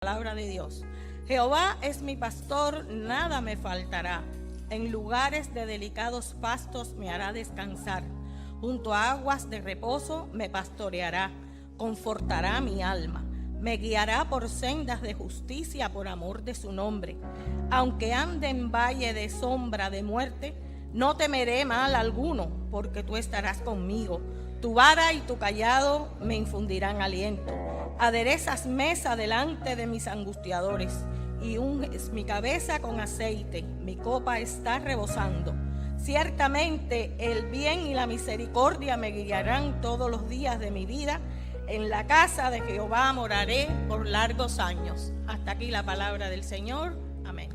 Palabra de Dios. Jehová es mi pastor, nada me faltará. En lugares de delicados pastos me hará descansar. Junto a aguas de reposo me pastoreará. Confortará mi alma. Me guiará por sendas de justicia por amor de su nombre. Aunque ande en valle de sombra de muerte, no temeré mal alguno, porque tú estarás conmigo. Tu vara y tu cayado me infundirán aliento. Aderezas mesa delante de mis angustiadores y unges mi cabeza con aceite. Mi copa está rebosando. Ciertamente el bien y la misericordia me guiarán todos los días de mi vida. En la casa de Jehová moraré por largos años. Hasta aquí la palabra del Señor. Amén.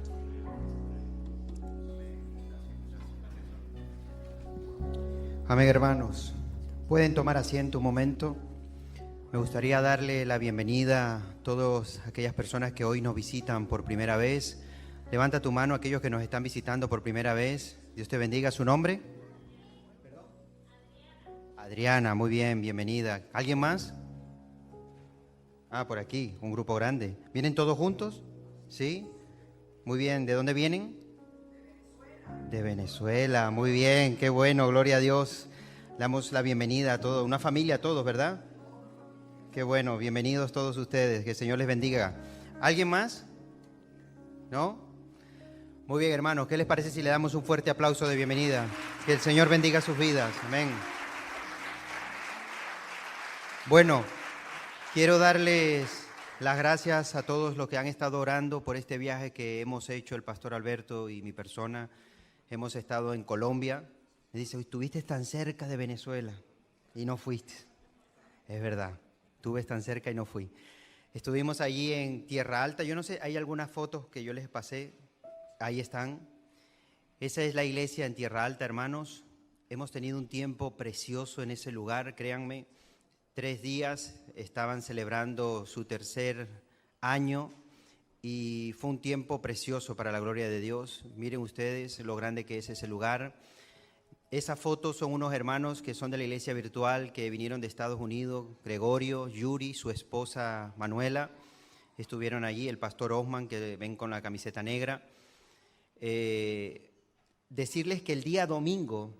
Amén, hermanos. Pueden tomar asiento un momento. Me gustaría darle la bienvenida a todas aquellas personas que hoy nos visitan por primera vez. Levanta tu mano a aquellos que nos están visitando por primera vez. Dios te bendiga. ¿Su nombre? Adriana, muy bien, bienvenida. ¿Alguien más? Por aquí, un grupo grande. ¿Vienen todos juntos? ¿Sí? Muy bien. ¿De dónde vienen? De Venezuela. Muy bien, qué bueno, gloria a Dios. Le damos la bienvenida a todos, una familia a todos, ¿verdad? Qué bueno, bienvenidos todos ustedes, que el Señor les bendiga. ¿Alguien más? ¿No? Muy bien, hermanos, ¿qué les parece si le damos un fuerte aplauso de bienvenida? Que el Señor bendiga sus vidas, amén. Bueno, quiero darles las gracias a todos los que han estado orando por este viaje que hemos hecho el pastor Alberto y mi persona. Hemos estado en Colombia. Me dice, estuviste tan cerca de Venezuela y no fuiste. Es verdad, estuve tan cerca y no fui. Estuvimos allí en Tierra Alta. Yo no sé, hay algunas fotos que yo les pasé. Ahí están. Esa es la iglesia en Tierra Alta, hermanos. Hemos tenido un tiempo precioso en ese lugar, créanme. 3 días estaban celebrando su tercer año y fue un tiempo precioso para la gloria de Dios. Miren ustedes lo grande que es ese lugar. Esa foto son unos hermanos que son de la iglesia virtual que vinieron de Estados Unidos, Gregorio, Yuri, su esposa Manuela, estuvieron allí, el pastor Osman, que ven con la camiseta negra. Decirles que el día domingo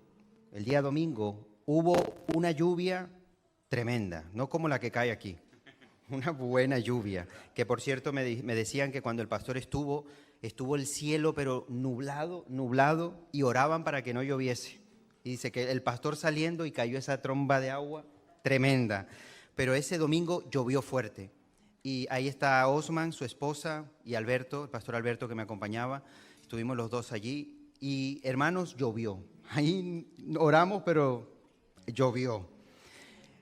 hubo una lluvia tremenda, no como la que cae aquí, una buena lluvia, que por cierto me decían que cuando el pastor estuvo el cielo pero nublado y oraban para que no lloviese. Y dice que el pastor saliendo y cayó esa tromba de agua tremenda. Pero ese domingo llovió fuerte. Y ahí está Osman, su esposa, y Alberto, el pastor Alberto que me acompañaba. Estuvimos los dos allí. Y hermanos, llovió. Ahí oramos, pero llovió.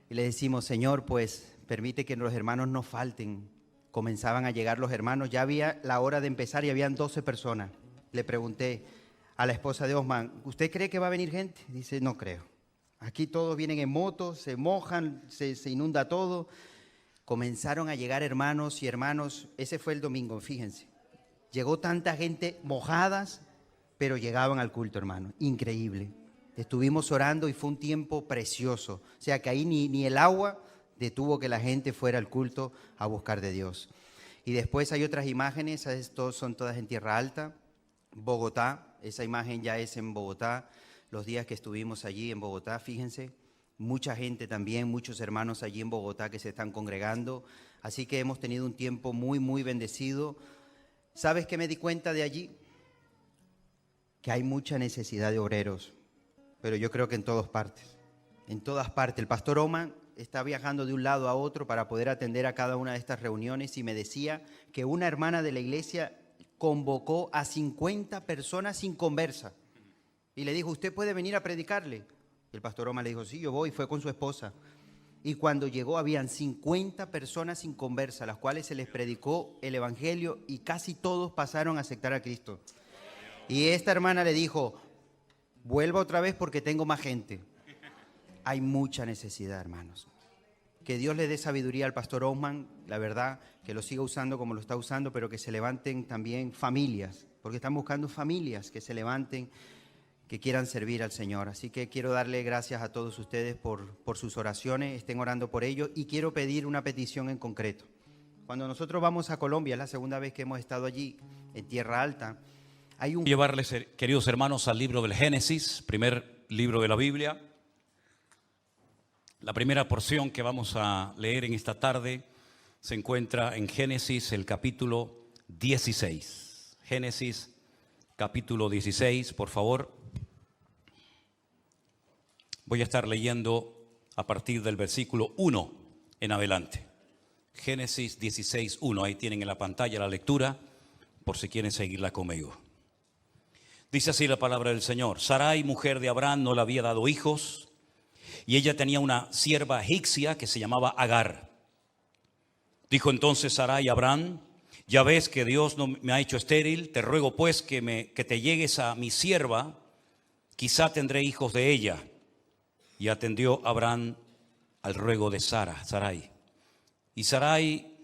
Y le decimos, Señor, pues permite que los hermanos no falten. Comenzaban a llegar los hermanos. Ya había la hora de empezar y habían 12 personas. Le pregunté a la esposa de Osman, ¿usted cree que va a venir gente? Dice, no creo. Aquí todos vienen en motos, se mojan, se inunda todo. Comenzaron a llegar hermanos y hermanos. Ese fue el domingo, fíjense. Llegó tanta gente mojadas, pero llegaban al culto, hermano. Increíble. Estuvimos orando y fue un tiempo precioso. O sea que ahí ni el agua detuvo que la gente fuera al culto a buscar de Dios. Y después hay otras imágenes, estos son todas en Tierra Alta, Bogotá. Esa imagen ya es en Bogotá, los días que estuvimos allí en Bogotá, fíjense, mucha gente también, muchos hermanos allí en Bogotá que se están congregando, así que hemos tenido un tiempo muy, muy bendecido. ¿Sabes qué me di cuenta de allí? Que hay mucha necesidad de obreros, pero yo creo que en todas partes. El pastor Oman está viajando de un lado a otro para poder atender a cada una de estas reuniones y me decía que una hermana de la iglesia convocó a 50 personas sin conversa y le dijo, ¿usted puede venir a predicarle? Y el pastor Omar le dijo, sí, yo voy, fue con su esposa. Y cuando llegó habían 50 personas sin conversa, las cuales se les predicó el evangelio y casi todos pasaron a aceptar a Cristo. Y esta hermana le dijo, vuelva otra vez porque tengo más gente. Hay mucha necesidad, hermanos. Que Dios le dé sabiduría al pastor Osman, la verdad, que lo siga usando como lo está usando, pero que se levanten también familias, porque están buscando familias que se levanten, que quieran servir al Señor. Así que quiero darle gracias a todos ustedes por sus oraciones, estén orando por ello y quiero pedir una petición en concreto. Cuando nosotros vamos a Colombia, es la segunda vez que hemos estado allí, en Tierra Alta, hay un... Llevarles, queridos hermanos, al libro del Génesis, primer libro de la Biblia. La primera porción que vamos a leer en esta tarde se encuentra en Génesis, el capítulo 16. Génesis, capítulo 16, por favor. Voy a estar leyendo a partir del versículo 1 en adelante. Génesis 16, 1. Ahí tienen en la pantalla la lectura, por si quieren seguirla conmigo. Dice así la palabra del Señor. Sarai, mujer de Abraham, no le había dado hijos, y ella tenía una sierva egipcia que se llamaba Agar. Dijo entonces Sarai a Abraham: ya ves que Dios no me ha hecho estéril, te ruego pues que te llegues a mi sierva, quizá tendré hijos de ella. Y atendió Abraham al ruego de Sarai. Y Sarai,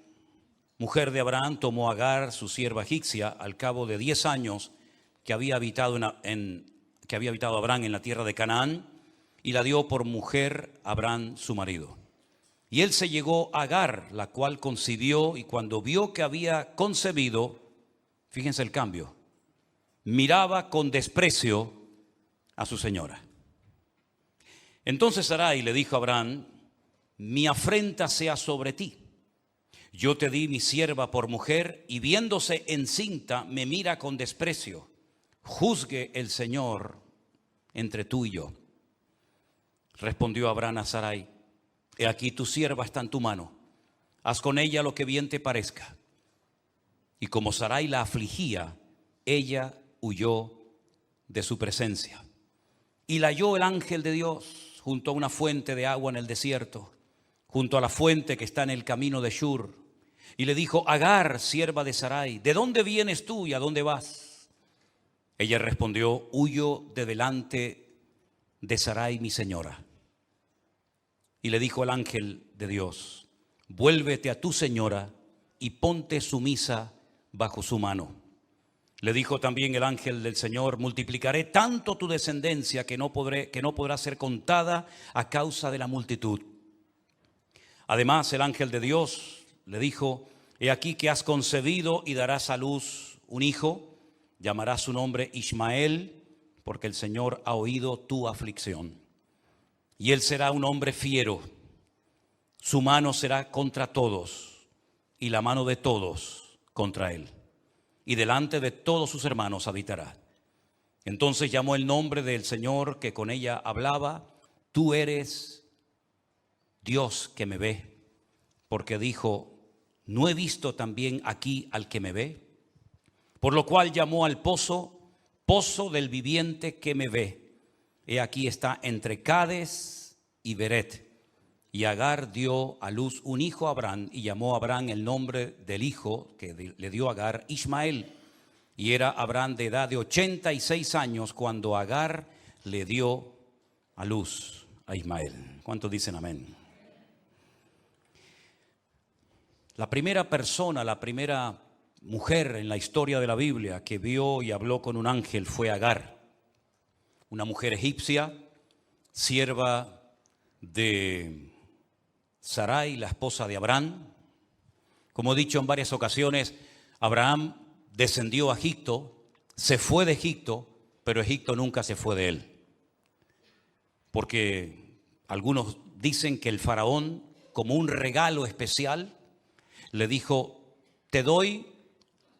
mujer de Abraham, tomó a Agar, su sierva egipcia, al cabo de 10 años que había habitado Abraham en la tierra de Canaán, y la dio por mujer a Abraham, su marido. Y él se llegó a Agar, la cual concibió, y cuando vio que había concebido, fíjense el cambio, miraba con desprecio a su señora. Entonces Sarai le dijo a Abraham: mi afrenta sea sobre ti. Yo te di mi sierva por mujer, y viéndose encinta me mira con desprecio. Juzgue el Señor entre tú y yo. Respondió Abraham a Sarai: he aquí tu sierva está en tu mano, haz con ella lo que bien te parezca. Y como Sarai la afligía, ella huyó de su presencia. Y la halló el ángel de Dios junto a una fuente de agua en el desierto, junto a la fuente que está en el camino de Shur. Y le dijo: Agar, sierva de Sarai, ¿de dónde vienes tú y a dónde vas? Ella respondió: huyo de delante de Sarai, mi señora. Y le dijo el ángel de Dios: vuélvete a tu señora y ponte sumisa bajo su mano. Le dijo también el ángel del Señor: multiplicaré tanto tu descendencia que no podrá ser contada a causa de la multitud. Además, el ángel de Dios le dijo: he aquí que has concebido y darás a luz un hijo, llamarás su nombre Ismael, porque el Señor ha oído tu aflicción. Y él será un hombre fiero, su mano será contra todos, y la mano de todos contra él. Y delante de todos sus hermanos habitará. Entonces llamó el nombre del Señor que con ella hablaba: tú eres Dios que me ve, porque dijo: ¿no he visto también aquí al que me ve? Por lo cual llamó al pozo, pozo del viviente que me ve. He aquí está entre Cades y Beret. Y Agar dio a luz un hijo a Abraham, y llamó a Abraham el nombre del hijo que le dio a Agar, Ismael. Y era Abraham de edad de 86 años cuando Agar le dio a luz a Ismael. ¿Cuántos dicen amén? La primera persona, la primera mujer en la historia de la Biblia que vio y habló con un ángel fue Agar, una mujer egipcia, sierva de Sarai, la esposa de Abraham. Como he dicho en varias ocasiones, Abraham descendió a Egipto, se fue de Egipto, pero Egipto nunca se fue de él. Porque algunos dicen que el faraón, como un regalo especial, le dijo: te doy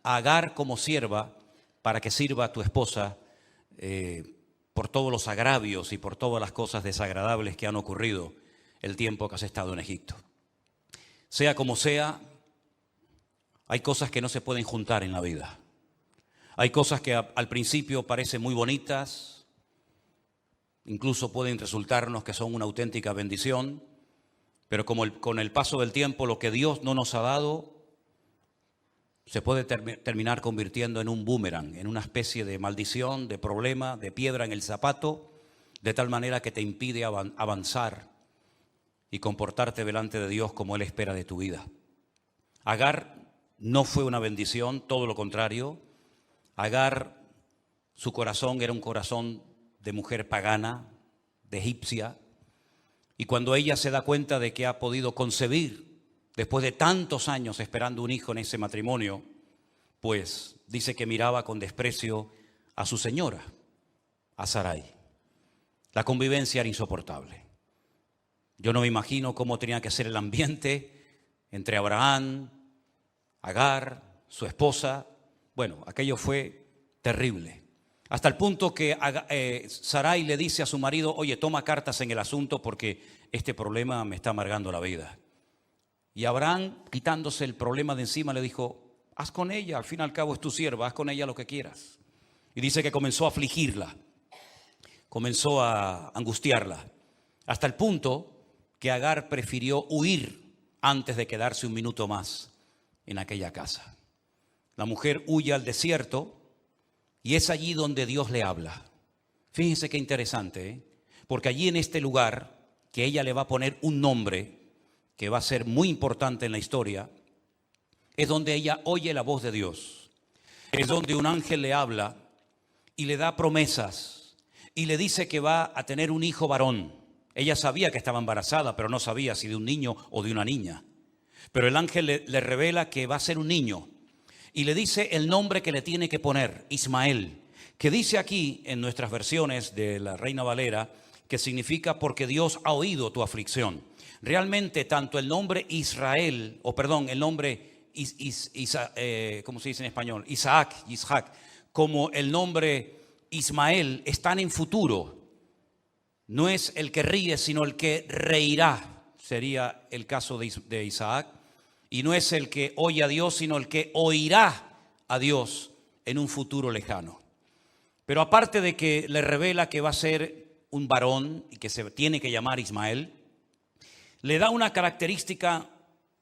a Agar como sierva para que sirva a tu esposa por todos los agravios y por todas las cosas desagradables que han ocurrido el tiempo que has estado en Egipto. Sea como sea, hay cosas que no se pueden juntar en la vida. Hay cosas que al principio parecen muy bonitas, incluso pueden resultarnos que son una auténtica bendición, pero con el paso del tiempo lo que Dios no nos ha dado se puede terminar convirtiendo en un boomerang, en una especie de maldición, de problema, de piedra en el zapato, de tal manera que te impide avanzar y comportarte delante de Dios como Él espera de tu vida. Agar no fue una bendición, todo lo contrario. Agar, su corazón era un corazón de mujer pagana, de egipcia, y cuando ella se da cuenta de que ha podido concebir después de tantos años esperando un hijo en ese matrimonio, pues dice que miraba con desprecio a su señora, a Sarai. La convivencia era insoportable. Yo no me imagino cómo tenía que ser el ambiente entre Abraham, Agar, su esposa. Bueno, aquello fue terrible. Hasta el punto que Sarai le dice a su marido, oye, toma cartas en el asunto porque este problema me está amargando la vida. Y Abraham, quitándose el problema de encima, le dijo, haz con ella, al fin y al cabo es tu sierva, haz con ella lo que quieras. Y dice que comenzó a afligirla, comenzó a angustiarla, hasta el punto que Agar prefirió huir antes de quedarse un minuto más en aquella casa. La mujer huye al desierto y es allí donde Dios le habla. Fíjense qué interesante, ¿eh? Porque allí en este lugar, que ella le va a poner un nombre que va a ser muy importante en la historia, es donde ella oye la voz de Dios. Es donde un ángel le habla y le da promesas y le dice que va a tener un hijo varón. Ella sabía que estaba embarazada, pero no sabía si de un niño o de una niña. Pero el ángel le revela que va a ser un niño y le dice el nombre que le tiene que poner, Ismael, que dice aquí en nuestras versiones de la Reina Valera que significa porque Dios ha oído tu aflicción. Realmente tanto el nombre Israel, el nombre ¿cómo se dice en español? Isaac, como el nombre Ismael están en futuro. No es el que ríe, sino el que reirá, sería el caso de Isaac. Y no es el que oye a Dios, sino el que oirá a Dios en un futuro lejano. Pero aparte de que le revela que va a ser un varón y que se tiene que llamar Ismael, le da una característica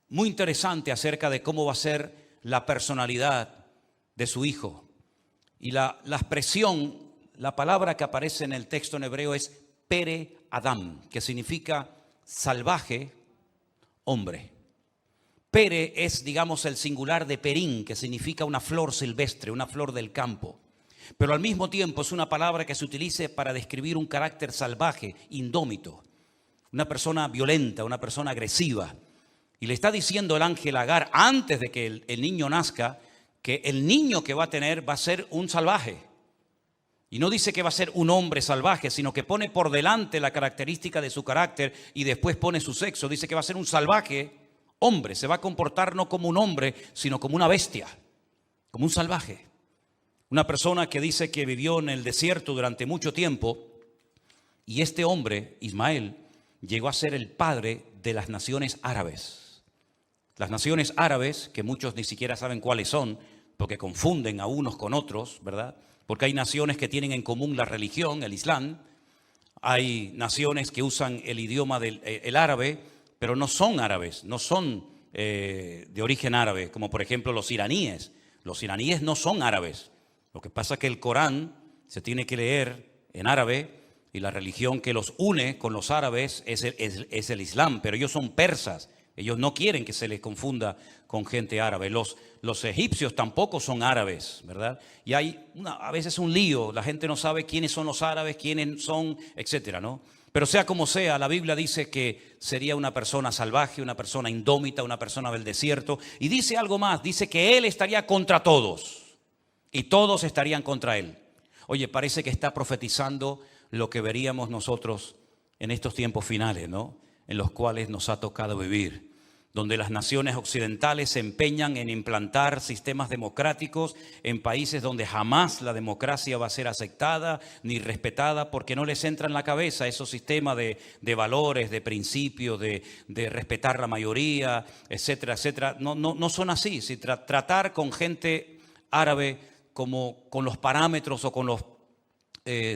muy interesante acerca de cómo va a ser la personalidad de su hijo. Y la expresión, la palabra que aparece en el texto en hebreo es Pere Adam, que significa salvaje, hombre. Pere es, digamos, el singular de perín, que significa una flor silvestre, una flor del campo. Pero al mismo tiempo es una palabra que se utiliza para describir un carácter salvaje, indómito. Una persona violenta, una persona agresiva. Y le está diciendo el ángel a Agar, antes de que el niño nazca, que el niño que va a tener va a ser un salvaje. Y no dice que va a ser un hombre salvaje, sino que pone por delante la característica de su carácter y después pone su sexo. Dice que va a ser un salvaje hombre. Se va a comportar no como un hombre, sino como una bestia, como un salvaje. Una persona que dice que vivió en el desierto durante mucho tiempo. Y este hombre, Ismael, llegó a ser el padre de las naciones árabes. Las naciones árabes, que muchos ni siquiera saben cuáles son, porque confunden a unos con otros, ¿verdad? Porque hay naciones que tienen en común la religión, el Islam. Hay naciones que usan el idioma del árabe, pero no son árabes, no son de origen árabe, como por ejemplo los iraníes. Los iraníes no son árabes. Lo que pasa es que el Corán se tiene que leer en árabe y la religión que los une con los árabes es el Islam, pero ellos son persas. Ellos no quieren que se les confunda con gente árabe. Los egipcios tampoco son árabes, ¿verdad? Y hay a veces un lío. La gente no sabe quiénes son los árabes, quiénes son, etcétera, ¿no? Pero sea como sea, la Biblia dice que sería una persona salvaje, una persona indómita, una persona del desierto. Y dice algo más, dice que él estaría contra todos y todos estarían contra él. Oye, parece que está profetizando lo que veríamos nosotros en estos tiempos finales, ¿no? En los cuales nos ha tocado vivir, donde las naciones occidentales se empeñan en implantar sistemas democráticos en países donde jamás la democracia va a ser aceptada ni respetada, porque no les entra en la cabeza esos sistemas de valores, de principios, de respetar la mayoría, etcétera, etcétera. No son así. Si tratar con gente árabe como con los parámetros o con los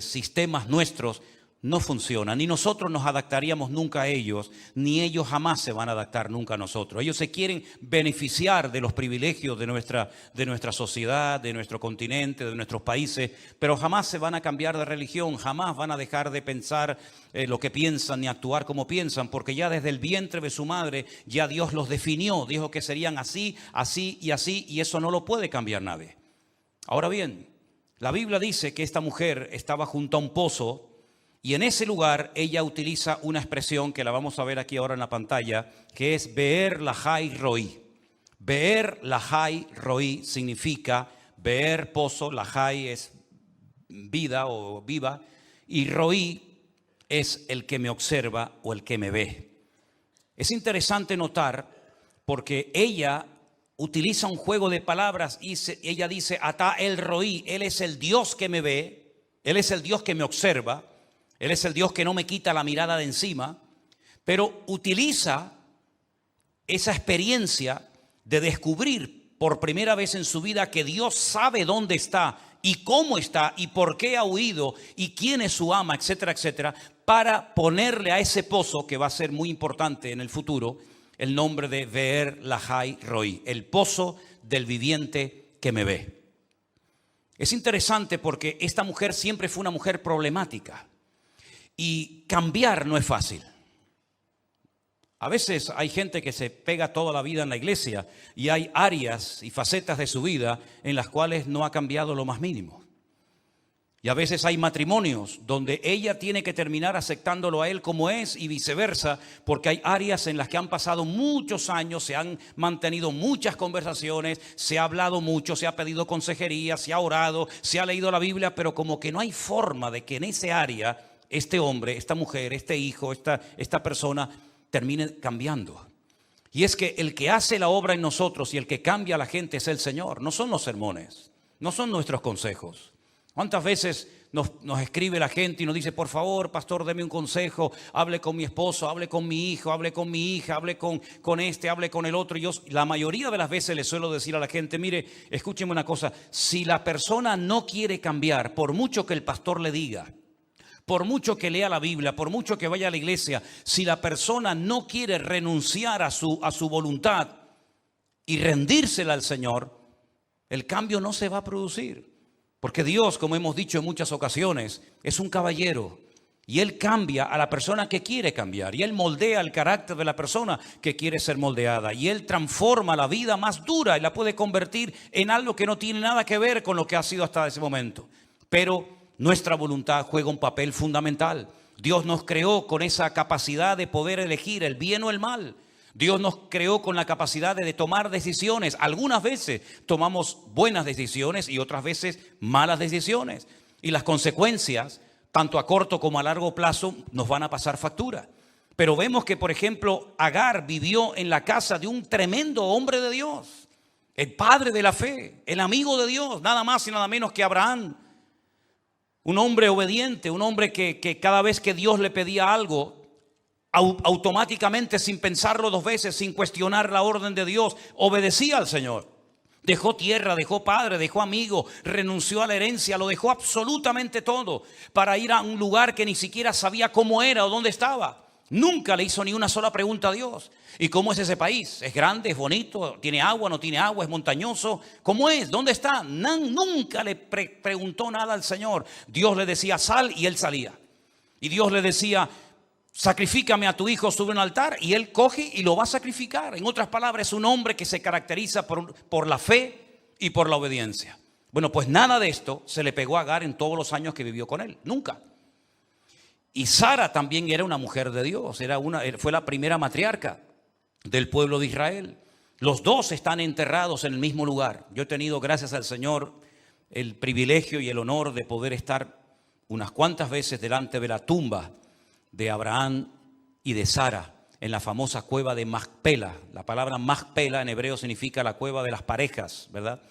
sistemas nuestros no funciona, ni nosotros nos adaptaríamos nunca a ellos, ni ellos jamás se van a adaptar nunca a nosotros. Ellos se quieren beneficiar de los privilegios de nuestra sociedad, de nuestro continente, de nuestros países, pero jamás se van a cambiar de religión, jamás van a dejar de pensar lo que piensan ni actuar como piensan, porque ya desde el vientre de su madre ya Dios los definió, dijo que serían así, así y así, y eso no lo puede cambiar nadie. Ahora bien, la Biblia dice que esta mujer estaba junto a un pozo Y en ese lugar ella utiliza una expresión que la vamos a ver aquí ahora en la pantalla, que es Be'er Lahai Roi. Be'er Lahai Roi significa Be'er, pozo, Lahai es vida o viva, y Roi es el que me observa o el que me ve. Es interesante notar porque ella utiliza un juego de palabras y ella dice Atá el Roi, Él es el Dios que me ve, Él es el Dios que me observa, Él es el Dios que no me quita la mirada de encima, pero utiliza esa experiencia de descubrir por primera vez en su vida que Dios sabe dónde está y cómo está y por qué ha huido y quién es su ama, etcétera, etcétera, para ponerle a ese pozo, que va a ser muy importante en el futuro, el nombre de Be'er Lahai Roi, el pozo del viviente que me ve. Es interesante porque esta mujer siempre fue una mujer problemática y cambiar no es fácil. A veces hay gente que se pega toda la vida en la iglesia y hay áreas y facetas de su vida en las cuales no ha cambiado lo más mínimo. Y a veces hay matrimonios donde ella tiene que terminar aceptándolo a él como es y viceversa, porque hay áreas en las que han pasado muchos años, se han mantenido muchas conversaciones, se ha hablado mucho, se ha pedido consejería, se ha orado, se ha leído la Biblia, pero como que no hay forma de que en ese área este hombre, esta mujer, este hijo, esta persona termine cambiando. Y es que el que hace la obra en nosotros y el que cambia a la gente es el Señor, no son los sermones, no son nuestros consejos. ¿Cuántas veces nos escribe la gente y nos dice, por favor, pastor, deme un consejo, hable con mi esposo, hable con mi hijo, hable con mi hija, hable con este, hable con el otro? Y yo la mayoría de las veces le suelo decir a la gente, mire, escúcheme una cosa, si la persona no quiere cambiar, por mucho que el pastor le diga, por mucho que lea la Biblia, por mucho que vaya a la iglesia, si la persona no quiere renunciar a su voluntad y rendírsela al Señor, el cambio no se va a producir. Porque Dios, como hemos dicho en muchas ocasiones, es un caballero y Él cambia a la persona que quiere cambiar y Él moldea el carácter de la persona que quiere ser moldeada y Él transforma la vida más dura y la puede convertir en algo que no tiene nada que ver con lo que ha sido hasta ese momento. Pero nuestra voluntad juega un papel fundamental. Dios nos creó con esa capacidad de poder elegir el bien o el mal. Dios nos creó con la capacidad de tomar decisiones. Algunas veces tomamos buenas decisiones y otras veces malas decisiones. Y las consecuencias, tanto a corto como a largo plazo, nos van a pasar factura. Pero vemos que, por ejemplo, Agar vivió en la casa de un tremendo hombre de Dios. El padre de la fe, el amigo de Dios, nada más y nada menos que Abraham. Un hombre obediente, un hombre que cada vez que Dios le pedía algo, automáticamente, sin pensarlo dos veces, sin cuestionar la orden de Dios, obedecía al Señor. Dejó tierra, dejó padre, dejó amigo, renunció a la herencia, lo dejó absolutamente todo para ir a un lugar que ni siquiera sabía cómo era o dónde estaba. Nunca le hizo ni una sola pregunta a Dios. ¿Y cómo es ese país? ¿Es grande? ¿Es bonito? ¿Tiene agua? ¿No tiene agua? ¿Es montañoso? ¿Cómo es? ¿Dónde está? Nunca le preguntó nada al Señor. Dios le decía, sal, y él salía. Y Dios le decía, sacrifícame a tu hijo sobre un altar, y él coge y lo va a sacrificar. En otras palabras, es un hombre que se caracteriza por la fe y por la obediencia. Bueno, pues nada de esto se le pegó a Agar en todos los años que vivió con él. Nunca. Y Sara también era una mujer de Dios. Fue la primera matriarca del pueblo de Israel. Los dos están enterrados en el mismo lugar. Yo he tenido, gracias al Señor, el privilegio y el honor de poder estar unas cuantas veces delante de la tumba de Abraham y de Sara en la famosa cueva de Macpela. La palabra Macpela en hebreo significa la cueva de las parejas, ¿verdad?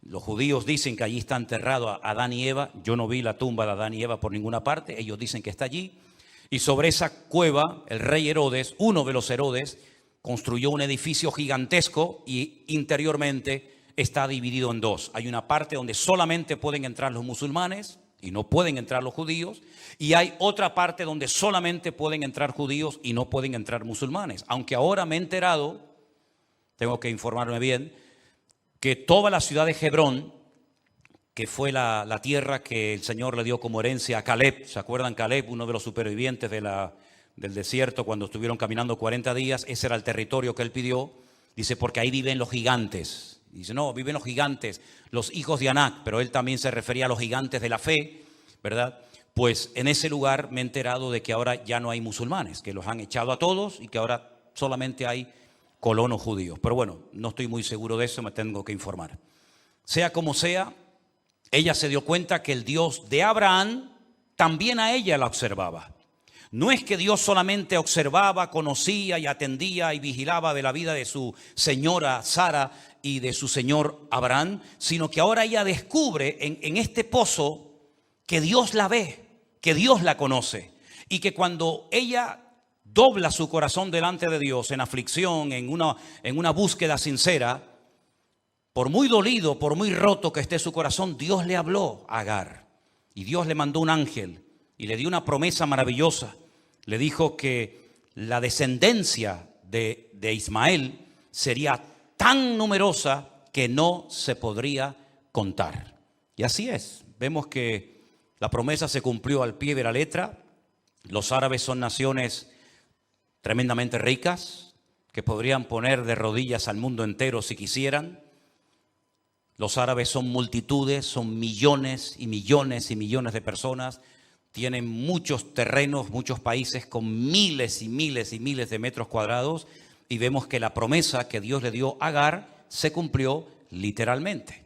Los judíos dicen que allí está enterrado Adán y Eva. Yo no vi la tumba de Adán y Eva por ninguna parte. Ellos dicen que está allí. Y sobre esa cueva, el rey Herodes, uno de los Herodes, construyó un edificio gigantesco y interiormente está dividido en dos. Hay una parte donde solamente pueden entrar los musulmanes y no pueden entrar los judíos. Y hay otra parte donde solamente pueden entrar judíos y no pueden entrar musulmanes. Aunque ahora me he enterado, tengo que informarme bien, que toda la ciudad de Hebrón, que fue la tierra que el Señor le dio como herencia a Caleb, ¿se acuerdan? Caleb, uno de los supervivientes del desierto cuando estuvieron caminando 40 días, ese era el territorio que él pidió. Dice, porque ahí viven los gigantes. Dice, no, viven los gigantes, los hijos de Anac, pero él también se refería a los gigantes de la fe, ¿verdad? pues en ese lugar me he enterado de que ahora ya no hay musulmanes, que los han echado a todos y que ahora solamente hay colonos judíos. Pero bueno, no estoy muy seguro de eso, me tengo que informar. Sea como sea, ella se dio cuenta que el Dios de Abraham también a ella la observaba. No es que Dios solamente observaba, conocía y atendía y vigilaba de la vida de su señora Sara y de su señor Abraham, sino que ahora ella descubre en este pozo que Dios la ve, que Dios la conoce, y que cuando ella dobla su corazón delante de Dios en aflicción, en una búsqueda sincera, por muy dolido, por muy roto que esté su corazón, Dios le habló a Agar y Dios le mandó un ángel y le dio una promesa maravillosa. Le dijo que la descendencia de Ismael sería tan numerosa que no se podría contar. Y así es, vemos que la promesa se cumplió al pie de la letra. Los árabes son naciones tremendamente ricas, que podrían poner de rodillas al mundo entero si quisieran. Los árabes son multitudes, son millones y millones y millones de personas. Tienen muchos terrenos, muchos países con miles y miles y miles de metros cuadrados. Y vemos que la promesa que Dios le dio a Agar se cumplió literalmente.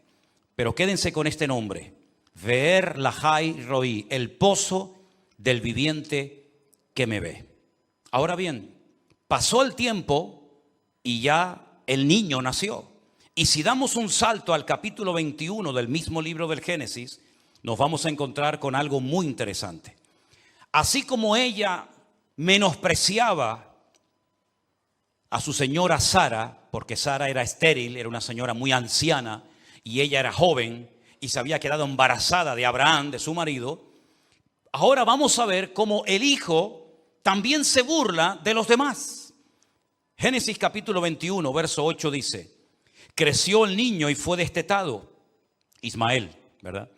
Pero quédense con este nombre: Beer Lahai Roi, el pozo del viviente que me ve. Ahora bien, pasó el tiempo y ya el niño nació. Y si damos un salto al capítulo 21 del mismo libro del Génesis, nos vamos a encontrar con algo muy interesante. Así como ella menospreciaba a su señora Sara, porque Sara era estéril, era una señora muy anciana, y ella era joven y se había quedado embarazada de Abraham, de su marido, ahora vamos a ver cómo el hijo también se burla de los demás. Génesis capítulo 21, verso 8 dice: creció el niño y fue destetado, Ismael, ¿verdad?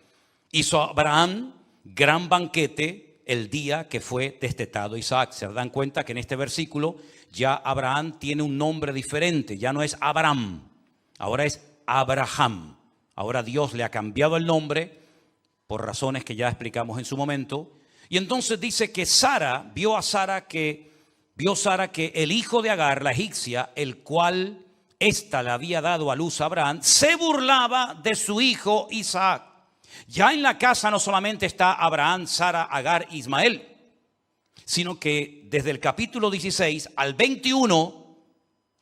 Hizo Abraham gran banquete el día que fue destetado Isaac. Se dan cuenta que en este versículo ya Abraham tiene un nombre diferente, ya no es Abraham, ahora es Abraham. Ahora Dios le ha cambiado el nombre por razones que ya explicamos en su momento. Y entonces dice que Sara vio que el hijo de Agar, la egipcia, el cual ésta le había dado a luz a Abraham, se burlaba de su hijo Isaac. Ya en la casa no solamente está Abraham, Sara, Agar, Ismael, sino que desde el capítulo 16 al 21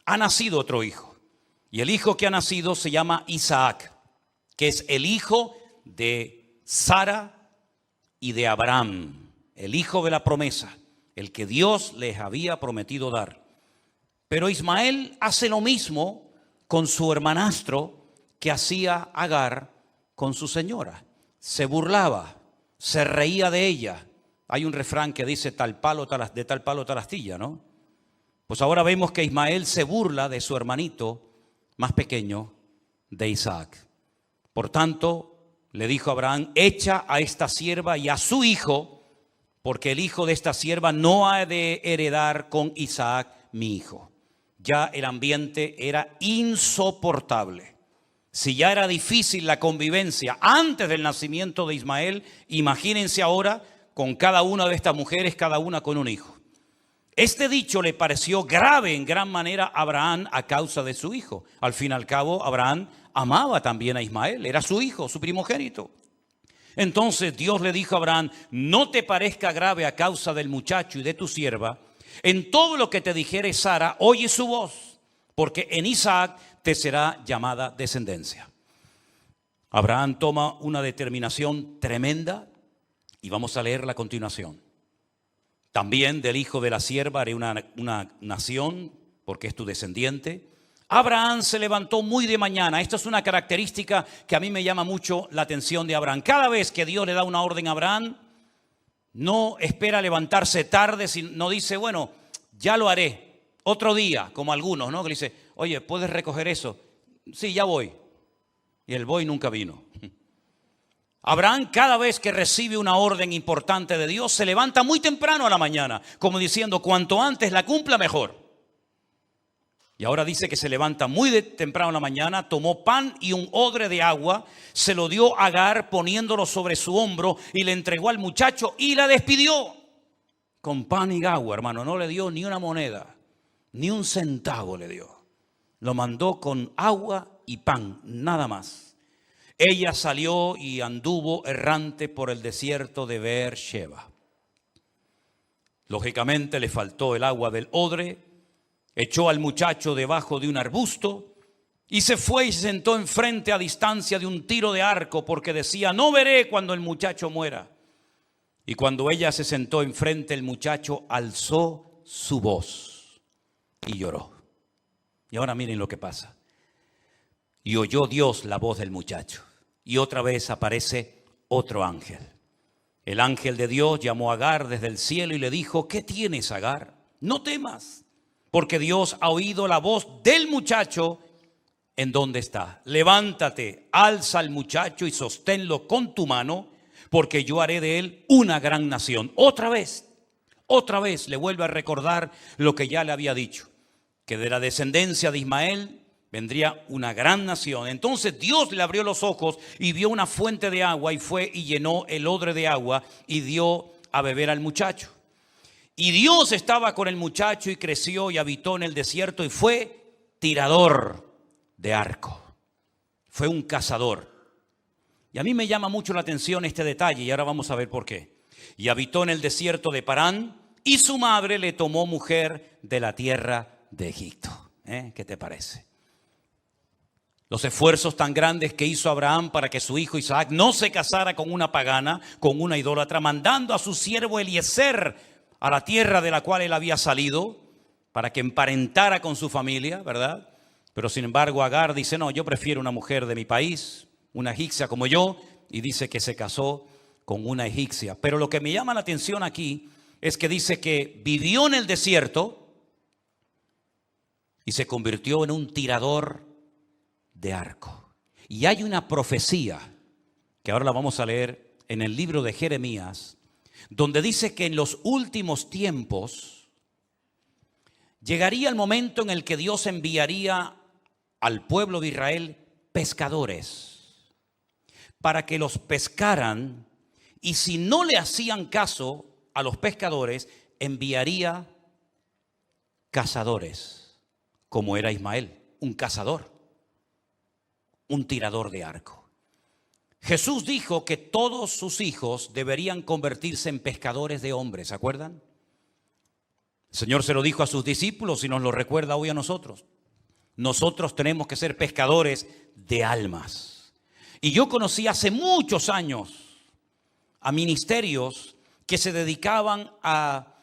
ha nacido otro hijo. Y el hijo que ha nacido se llama Isaac, que es el hijo de Sara y de Abraham, el hijo de la promesa, el que Dios les había prometido dar. Pero Ismael hace lo mismo con su hermanastro que hacía Agar con su señora. Se burlaba, se reía de ella. Hay un refrán que dice de tal palo tal astilla, ¿no? Pues ahora vemos que Ismael se burla de su hermanito más pequeño, de Isaac. Por tanto, le dijo a Abraham: echa a esta sierva y a su hijo, porque el hijo de esta sierva no ha de heredar con Isaac mi hijo. Ya el ambiente era insoportable. Si ya era difícil la convivencia antes del nacimiento de Ismael, imagínense ahora con cada una de estas mujeres, cada una con un hijo. Este dicho le pareció grave en gran manera a Abraham a causa de su hijo. Al fin y al cabo, Abraham amaba también a Ismael, era su hijo, su primogénito. Entonces Dios le dijo a Abraham: no te parezca grave a causa del muchacho y de tu sierva. En todo lo que te dijere Sara, oye su voz, porque en Isaac te será llamada descendencia. Abraham toma una determinación tremenda y vamos a leerla a continuación. También del hijo de la sierva haré una nación, porque es tu descendiente. Abraham se levantó muy de mañana. Esta es una característica que a mí me llama mucho la atención de Abraham. Cada vez que Dios le da una orden a Abraham, no espera levantarse tarde, no dice, bueno, ya lo haré, otro día, como algunos, ¿no? Que le dice, oye, ¿puedes recoger eso? Sí, ya voy. Y el voy nunca vino. Abraham, cada vez que recibe una orden importante de Dios, se levanta muy temprano a la mañana, como diciendo, cuanto antes la cumpla, mejor. Y ahora dice que se levanta muy temprano en la mañana, tomó pan y un odre de agua, se lo dio a Agar poniéndolo sobre su hombro y le entregó al muchacho y la despidió. Con pan y agua, hermano, no le dio ni una moneda, ni un centavo le dio. Lo mandó con agua y pan, nada más. Ella salió y anduvo errante por el desierto de Beer-sheba. Lógicamente le faltó el agua del odre. Echó al muchacho debajo de un arbusto y se fue y se sentó enfrente a distancia de un tiro de arco porque decía, no veré cuando el muchacho muera. Y cuando ella se sentó enfrente, el muchacho alzó su voz y lloró. Y ahora miren lo que pasa. Y oyó Dios la voz del muchacho. Y otra vez aparece otro ángel. El ángel de Dios llamó a Agar desde el cielo y le dijo, ¿qué tienes, Agar? No temas. Porque Dios ha oído la voz del muchacho en donde está. Levántate, alza al muchacho y sosténlo con tu mano, porque yo haré de él una gran nación. Otra vez le vuelve a recordar lo que ya le había dicho, que de la descendencia de Ismael vendría una gran nación. Entonces Dios le abrió los ojos y vio una fuente de agua y fue y llenó el odre de agua y dio a beber al muchacho. Y Dios estaba con el muchacho y creció y habitó en el desierto y fue tirador de arco. Fue un cazador. Y a mí me llama mucho la atención este detalle y ahora vamos a ver por qué. Y habitó en el desierto de Parán y su madre le tomó mujer de la tierra de Egipto. ¿Qué te parece? Los esfuerzos tan grandes que hizo Abraham para que su hijo Isaac no se casara con una pagana, con una idólatra, mandando a su siervo Eliezer a la tierra de la cual él había salido, para que emparentara con su familia, ¿verdad? Pero sin embargo Agar dice, no, yo prefiero una mujer de mi país, una egipcia como yo, y dice que se casó con una egipcia. Pero lo que me llama la atención aquí es que dice que vivió en el desierto y se convirtió en un tirador de arco. Y hay una profecía, que ahora la vamos a leer en el libro de Jeremías, donde dice que en los últimos tiempos llegaría el momento en el que Dios enviaría al pueblo de Israel pescadores para que los pescaran, y si no le hacían caso a los pescadores, enviaría cazadores, como era Ismael, un cazador, un tirador de arco. Jesús dijo que todos sus hijos deberían convertirse en pescadores de hombres, ¿se acuerdan? El Señor se lo dijo a sus discípulos y nos lo recuerda hoy a nosotros. Nosotros tenemos que ser pescadores de almas. Y yo conocí hace muchos años a ministerios que se dedicaban a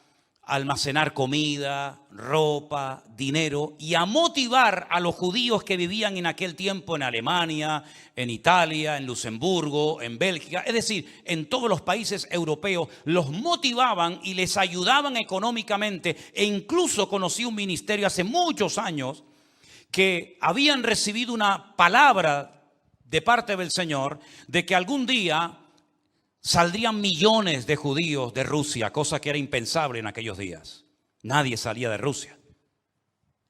almacenar comida, ropa, dinero y a motivar a los judíos que vivían en aquel tiempo en Alemania, en Italia, en Luxemburgo, en Bélgica, es decir, en todos los países europeos, los motivaban y les ayudaban económicamente. E incluso conocí un ministerio hace muchos años que habían recibido una palabra de parte del Señor de que algún día saldrían millones de judíos de Rusia, cosa que era impensable en aquellos días. Nadie salía de Rusia.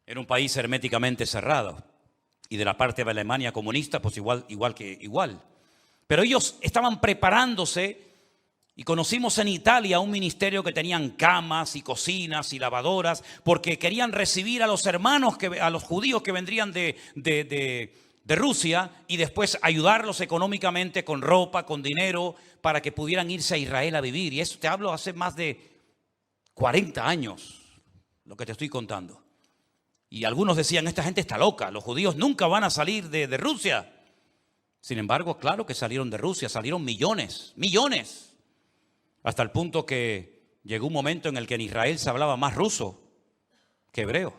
Era un país herméticamente cerrado. Y de la parte de Alemania comunista, pues igual. Pero ellos estaban preparándose y conocimos en Italia un ministerio que tenían camas y cocinas y lavadoras porque querían recibir a los hermanos, a los judíos que vendrían de Rusia y después ayudarlos económicamente con ropa, con dinero, para que pudieran irse a Israel a vivir. Y eso te hablo hace más de 40 años, lo que te estoy contando. Y algunos decían, esta gente está loca, los judíos nunca van a salir de Rusia. Sin embargo, claro que salieron de Rusia, salieron millones, hasta el punto que llegó un momento en el que en Israel se hablaba más ruso que hebreo,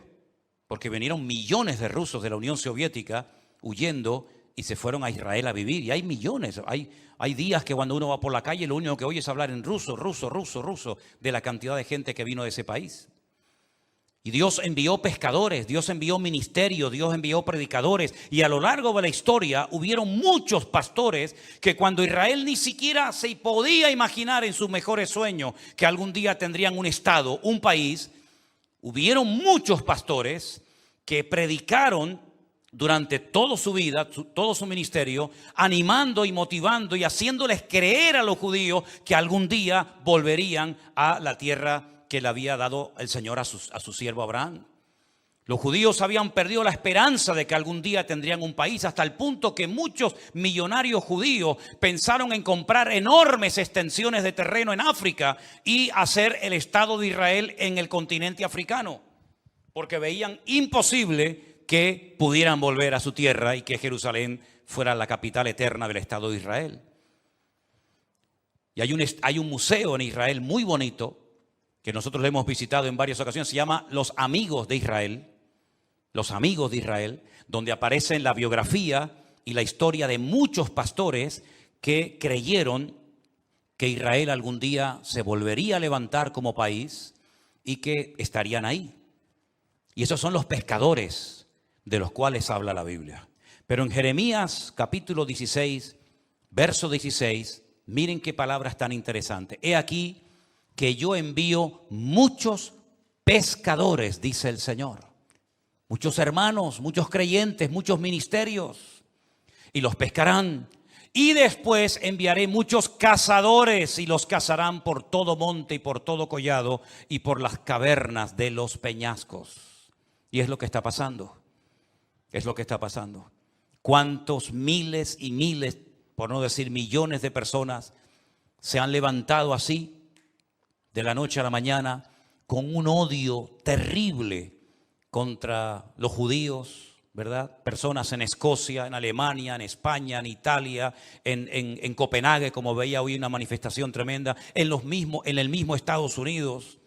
porque vinieron millones de rusos de la Unión Soviética huyendo y se fueron a Israel a vivir. Y hay millones, hay días que cuando uno va por la calle lo único que oye es hablar en ruso, de la cantidad de gente que vino de ese país. Y Dios envió pescadores, Dios envió ministerios, Dios envió predicadores. Y a lo largo de la historia hubieron muchos pastores que cuando Israel ni siquiera se podía imaginar en sus mejores sueños que algún día tendrían un estado, un país, hubieron muchos pastores que predicaron durante toda su vida, todo su ministerio, animando y motivando y haciéndoles creer a los judíos que algún día volverían a la tierra que le había dado el Señor a su siervo Abraham. Los judíos habían perdido la esperanza de que algún día tendrían un país, hasta el punto que muchos millonarios judíos pensaron en comprar enormes extensiones de terreno en África y hacer el Estado de Israel en el continente africano, porque veían imposible que pudieran volver a su tierra y que Jerusalén fuera la capital eterna del Estado de Israel. Y hay un museo en Israel muy bonito, que nosotros lo hemos visitado en varias ocasiones, se llama Los Amigos de Israel. Los Amigos de Israel, donde aparece la biografía y la historia de muchos pastores que creyeron que Israel algún día se volvería a levantar como país y que estarían ahí. Y esos son los pescadores de los cuales habla la Biblia. Pero en Jeremías capítulo 16, verso 16, miren qué palabras tan interesantes. He aquí que yo envío muchos pescadores, dice el Señor. Muchos hermanos, muchos creyentes, muchos ministerios. Y los pescarán. Y después enviaré muchos cazadores y los cazarán por todo monte y por todo collado y por las cavernas de los peñascos. Y es lo que está pasando. Es lo que está pasando. ¿Cuántos miles y miles, por no decir millones de personas, se han levantado así de la noche a la mañana con un odio terrible contra los judíos, ¿verdad? Personas en Escocia, en Alemania, en España, en Italia, en Copenhague, como veía hoy una manifestación tremenda, en el mismo Estados Unidos.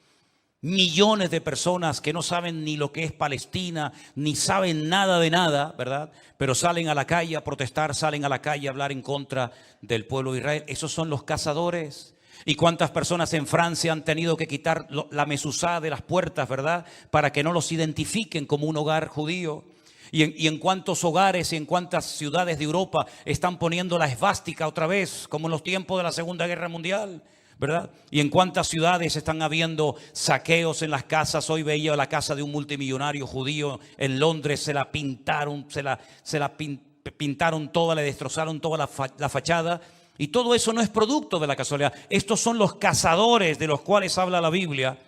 Millones de personas que no saben ni lo que es Palestina, ni saben nada de nada, ¿verdad? Pero salen a la calle a protestar, salen a la calle a hablar en contra del pueblo de Israel. Esos son los cazadores. ¿Y cuántas personas en Francia han tenido que quitar la mezuzá de las puertas, ¿verdad? Para que no los identifiquen como un hogar judío. Y en cuántos hogares y en cuántas ciudades de Europa están poniendo la esvástica otra vez, como en los tiempos de la Segunda Guerra Mundial, ¿verdad? Y en cuántas ciudades están habiendo saqueos en las casas. Hoy veía la casa de un multimillonario judío en Londres, se la pintaron toda, le destrozaron toda la fachada. Y todo eso no es producto de la casualidad. Estos son los cazadores de los cuales habla la Biblia.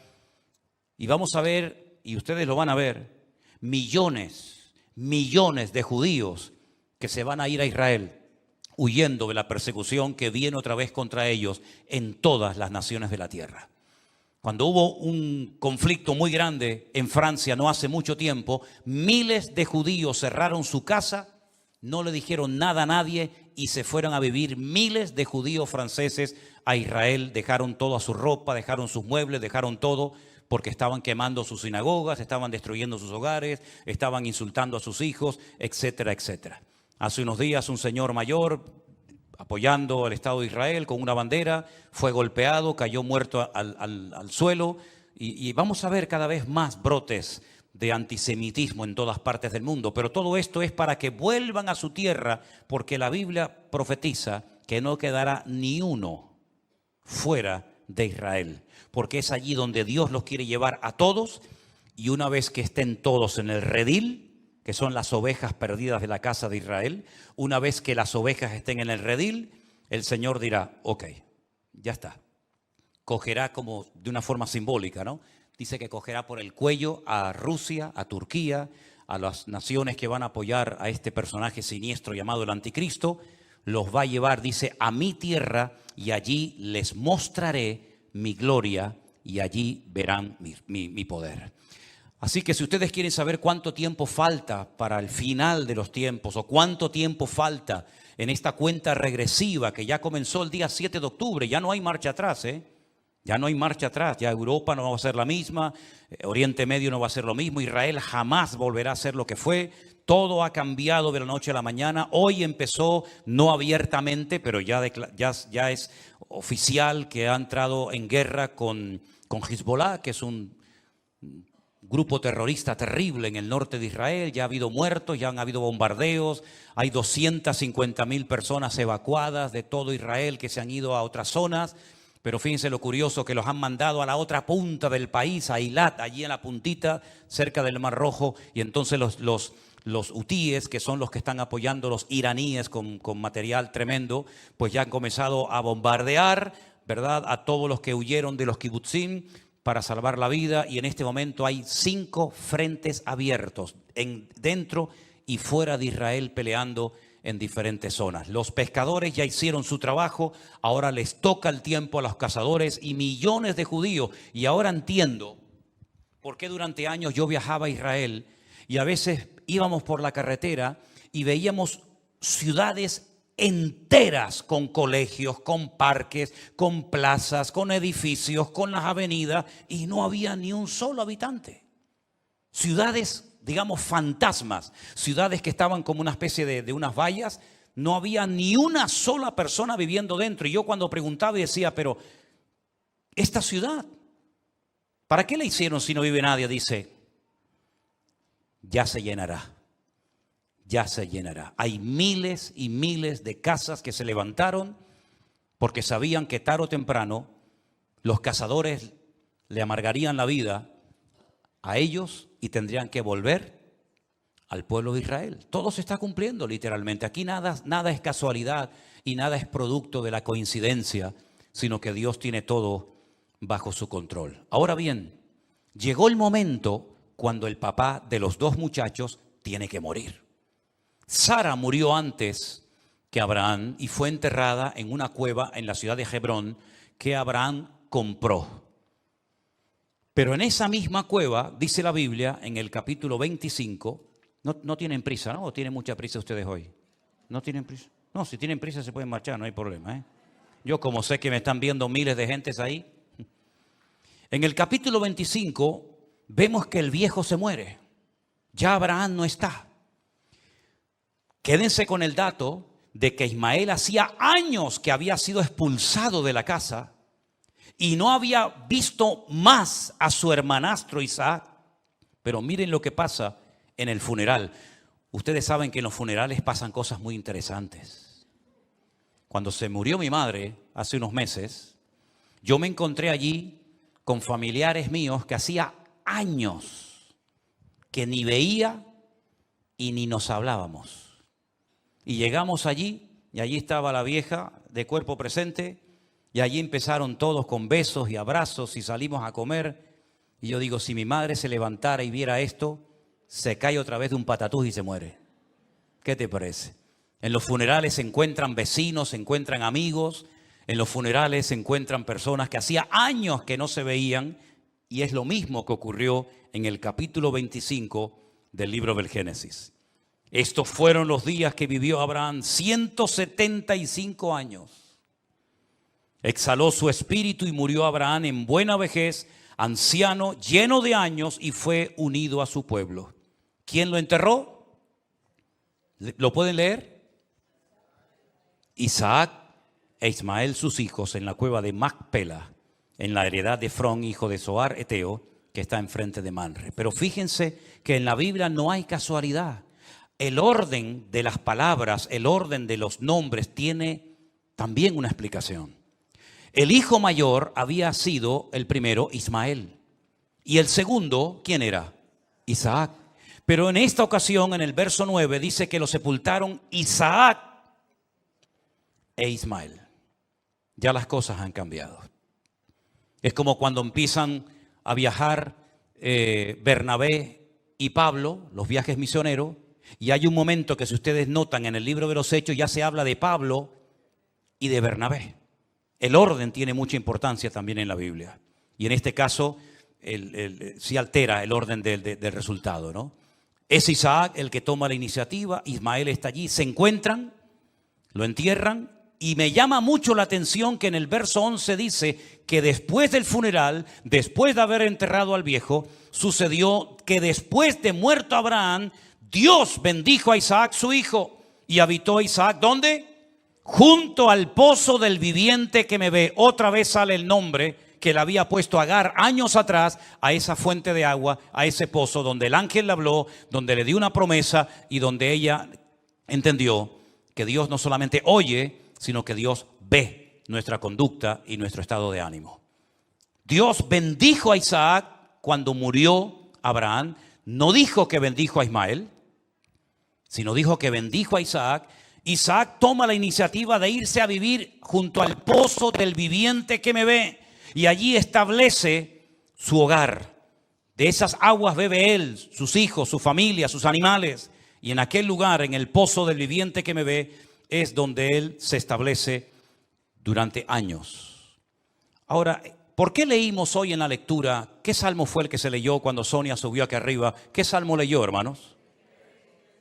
Y vamos a ver, y ustedes lo van a ver, millones de judíos que se van a ir a Israel, huyendo de la persecución que viene otra vez contra ellos en todas las naciones de la tierra. Cuando hubo un conflicto muy grande en Francia no hace mucho tiempo, miles de judíos cerraron su casa, no le dijeron nada a nadie y se fueron a vivir miles de judíos franceses a Israel. Dejaron toda su ropa, dejaron sus muebles, dejaron todo, porque estaban quemando sus sinagogas, estaban destruyendo sus hogares, estaban insultando a sus hijos, etcétera, etcétera. Hace unos días un señor mayor, apoyando al Estado de Israel con una bandera, fue golpeado, cayó muerto al suelo. Y vamos a ver cada vez más brotes de antisemitismo en todas partes del mundo. Pero todo esto es para que vuelvan a su tierra, porque la Biblia profetiza que no quedará ni uno fuera de Israel, porque es allí donde Dios los quiere llevar a todos. Y una vez que estén todos en el redil, que son las ovejas perdidas de la casa de Israel, una vez que las ovejas estén en el redil, el Señor dirá, ok, ya está. Cogerá como de una forma simbólica, ¿no? Dice que cogerá por el cuello a Rusia, a Turquía, a las naciones que van a apoyar a este personaje siniestro llamado el Anticristo, los va a llevar, dice, a mi tierra y allí les mostraré mi gloria y allí verán mi poder. Así que si ustedes quieren saber cuánto tiempo falta para el final de los tiempos o cuánto tiempo falta en esta cuenta regresiva que ya comenzó el día 7 de octubre, ya no hay marcha atrás, ya no hay marcha atrás, ya Europa no va a ser la misma, Oriente Medio no va a ser lo mismo, Israel jamás volverá a ser lo que fue, todo ha cambiado de la noche a la mañana. Hoy empezó no abiertamente, pero ya es oficial que ha entrado en guerra con Hezbollah, que es un grupo terrorista terrible en el norte de Israel. Ya ha habido muertos, ya han habido bombardeos, hay 250.000 personas evacuadas de todo Israel que se han ido a otras zonas. Pero fíjense lo curioso, que los han mandado a la otra punta del país, a Eilat, allí en la puntita, cerca del Mar Rojo. Y entonces los hutíes, que son los que están apoyando los iraníes con material tremendo, pues ya han comenzado a bombardear, ¿verdad?, a todos los que huyeron de los kibutzim para salvar la vida. Y en este momento hay 5 frentes abiertos dentro y fuera de Israel peleando en diferentes zonas. Los pescadores ya hicieron su trabajo, ahora les toca el tiempo a los cazadores y millones de judíos. Y ahora entiendo por qué durante años yo viajaba a Israel y a veces íbamos por la carretera y veíamos ciudades enteras con colegios, con parques, con plazas, con edificios, con las avenidas, y no había ni un solo habitante. Ciudades, digamos, fantasmas, ciudades que estaban como una especie de unas vallas, no había ni una sola persona viviendo dentro. Y yo cuando preguntaba y decía, pero esta ciudad, ¿para qué la hicieron si no vive nadie? Dice, ya se llenará, ya se llenará. Hay miles y miles de casas que se levantaron porque sabían que tarde o temprano los cazadores le amargarían la vida a ellos y tendrían que volver al pueblo de Israel. Todo se está cumpliendo literalmente. Aquí nada es casualidad y nada es producto de la coincidencia, sino que Dios tiene todo bajo su control. Ahora bien, llegó el momento cuando el papá de los 2 muchachos tiene que morir. Sara murió antes que Abraham y fue enterrada en una cueva en la ciudad de Hebrón que Abraham compró. Pero en esa misma cueva, dice la Biblia, en el capítulo 25, no tienen prisa, ¿no? ¿O tienen mucha prisa ustedes hoy? ¿No tienen prisa? No, si tienen prisa se pueden marchar, no hay problema, ¿eh? Yo como sé que me están viendo miles de gentes ahí. En el capítulo 25 vemos que el viejo se muere. Ya Abraham no está. Quédense con el dato de que Ismael hacía años que había sido expulsado de la casa y no había visto más a su hermanastro Isaac. Pero miren lo que pasa en el funeral. Ustedes saben que en los funerales pasan cosas muy interesantes. Cuando se murió mi madre hace unos meses, yo me encontré allí con familiares míos que hacía años que ni veía y ni nos hablábamos. Y llegamos allí y allí estaba la vieja de cuerpo presente. Y allí empezaron todos con besos y abrazos y salimos a comer. Y yo digo, si mi madre se levantara y viera esto, se cae otra vez de un patatús y se muere. ¿Qué te parece? En los funerales se encuentran vecinos, se encuentran amigos. En los funerales se encuentran personas que hacía años que no se veían. Y es lo mismo que ocurrió en el capítulo 25 del libro del Génesis. Estos fueron los días que vivió Abraham, 175 años. Exhaló su espíritu y murió Abraham en buena vejez, anciano, lleno de años, y fue unido a su pueblo. ¿Quién lo enterró? ¿Lo pueden leer? Isaac e Ismael, sus hijos, en la cueva de Macpela, en la heredad de Efrón, hijo de Zoar Eteo, que está enfrente de Manre. Pero fíjense que en la Biblia no hay casualidad. El orden de las palabras, el orden de los nombres tiene también una explicación. El hijo mayor había sido el primero, Ismael. Y el segundo, ¿quién era? Isaac. Pero en esta ocasión, en el verso 9, dice que lo sepultaron Isaac e Ismael. Ya las cosas han cambiado. Es como cuando empiezan a viajar Bernabé y Pablo, los viajes misioneros, y hay un momento que si ustedes notan en el libro de los Hechos ya se habla de Pablo y de Bernabé. El orden tiene mucha importancia también en la Biblia. Y en este caso sí altera el orden del resultado, ¿no? Es Isaac el que toma la iniciativa, Ismael está allí, se encuentran, lo entierran. Y me llama mucho la atención que en el verso 11 dice que después del funeral, después de haber enterrado al viejo, sucedió que después de muerto Abraham, Dios bendijo a Isaac su hijo. Y habitó Isaac, ¿dónde? Junto al pozo del viviente que me ve. Otra vez sale el nombre que le había puesto Agar años atrás a esa fuente de agua, a ese pozo donde el ángel le habló, donde le dio una promesa y donde ella entendió que Dios no solamente oye, sino que Dios ve nuestra conducta y nuestro estado de ánimo. Dios bendijo a Isaac cuando murió Abraham. No dijo que bendijo a Ismael, sino dijo que bendijo a Isaac. Isaac toma la iniciativa de irse a vivir junto al pozo del viviente que me ve, y allí establece su hogar. De esas aguas bebe él, sus hijos, su familia, sus animales. Y en aquel lugar, en el pozo del viviente que me ve, es donde él se establece durante años. Ahora, ¿por qué leímos hoy en la lectura? ¿Qué salmo fue el que se leyó cuando Sonia subió aquí arriba? ¿Qué salmo leyó, hermanos?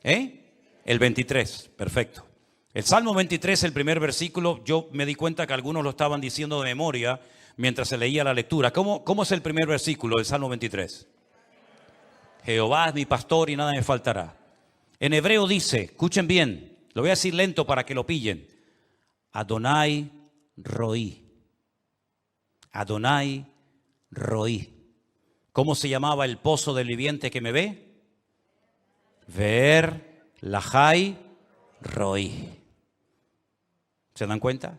El 23, perfecto. El Salmo 23, el primer versículo, yo me di cuenta que algunos lo estaban diciendo de memoria mientras se leía la lectura. ¿Cómo es el primer versículo del Salmo 23? Jehová es mi pastor y nada me faltará. En hebreo dice, escuchen bien, lo voy a decir lento para que lo pillen. Adonai Roí. Adonai Roí. ¿Cómo se llamaba el pozo del viviente que me ve? Ver Lahai Roí. ¿Se dan cuenta?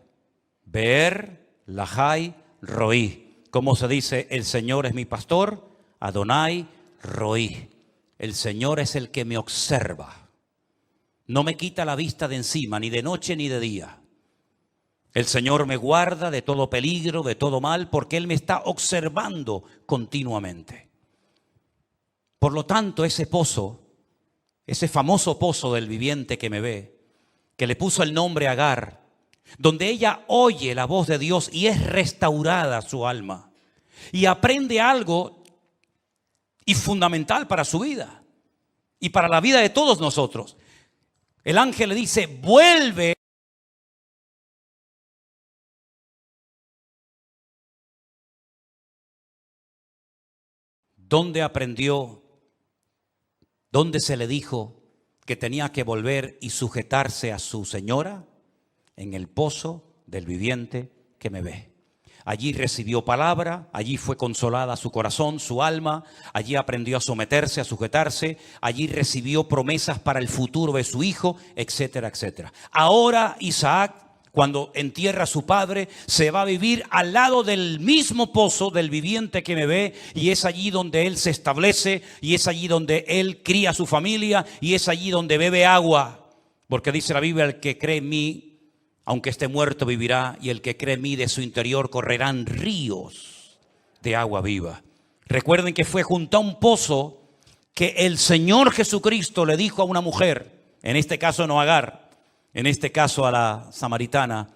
Ver Lahai Roí. ¿Cómo se dice? El Señor es mi pastor. Adonai Roí. El Señor es el que me observa. No me quita la vista de encima, ni de noche ni de día. El Señor me guarda de todo peligro, de todo mal, porque Él me está observando continuamente. Por lo tanto, ese pozo, ese famoso pozo del viviente que me ve, que le puso el nombre Agar, donde ella oye la voz de Dios y es restaurada su alma y aprende algo y fundamental para su vida y para la vida de todos nosotros. El ángel le dice, vuelve. ¿Dónde aprendió? ¿Dónde se le dijo que tenía que volver y sujetarse a su señora? En el pozo del viviente que me ve. Allí recibió palabra, allí fue consolada su corazón, su alma, allí aprendió a someterse, a sujetarse, allí recibió promesas para el futuro de su hijo, etcétera, etcétera. Ahora Isaac, cuando entierra a su padre, se va a vivir al lado del mismo pozo del viviente que me ve, y es allí donde él se establece, y es allí donde él cría a su familia, y es allí donde bebe agua. Porque dice la Biblia, el que cree en mí, aunque esté muerto, vivirá, y el que cree en mí, de su interior correrán ríos de agua viva. Recuerden que fue junto a un pozo que el Señor Jesucristo le dijo a una mujer, en este caso no a Agar, en este caso a la samaritana,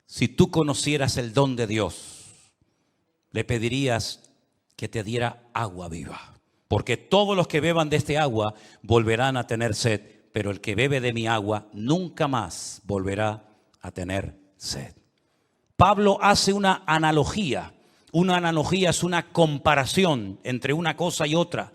si tú conocieras el don de Dios, le pedirías que te diera agua viva. Porque todos los que beban de este agua volverán a tener sed, pero el que bebe de mi agua nunca más volverá a tener sed. Pablo hace una analogía. Una analogía es una comparación entre una cosa y otra,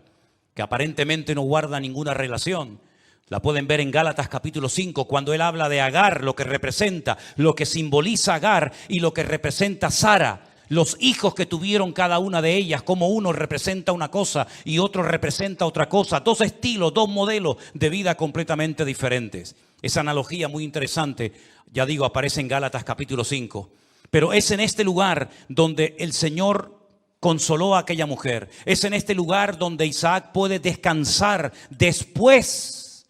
que aparentemente no guarda ninguna relación. La pueden ver en Gálatas capítulo 5, cuando él habla de Agar, lo que representa, lo que simboliza Agar y lo que representa Sara. Los hijos que tuvieron cada una de ellas, como uno representa una cosa y otro representa otra cosa. Dos estilos, dos modelos de vida completamente diferentes. Esa analogía muy interesante, ya digo, aparece en Gálatas capítulo 5. Pero es en este lugar donde el Señor consoló a aquella mujer. Es en este lugar donde Isaac puede descansar después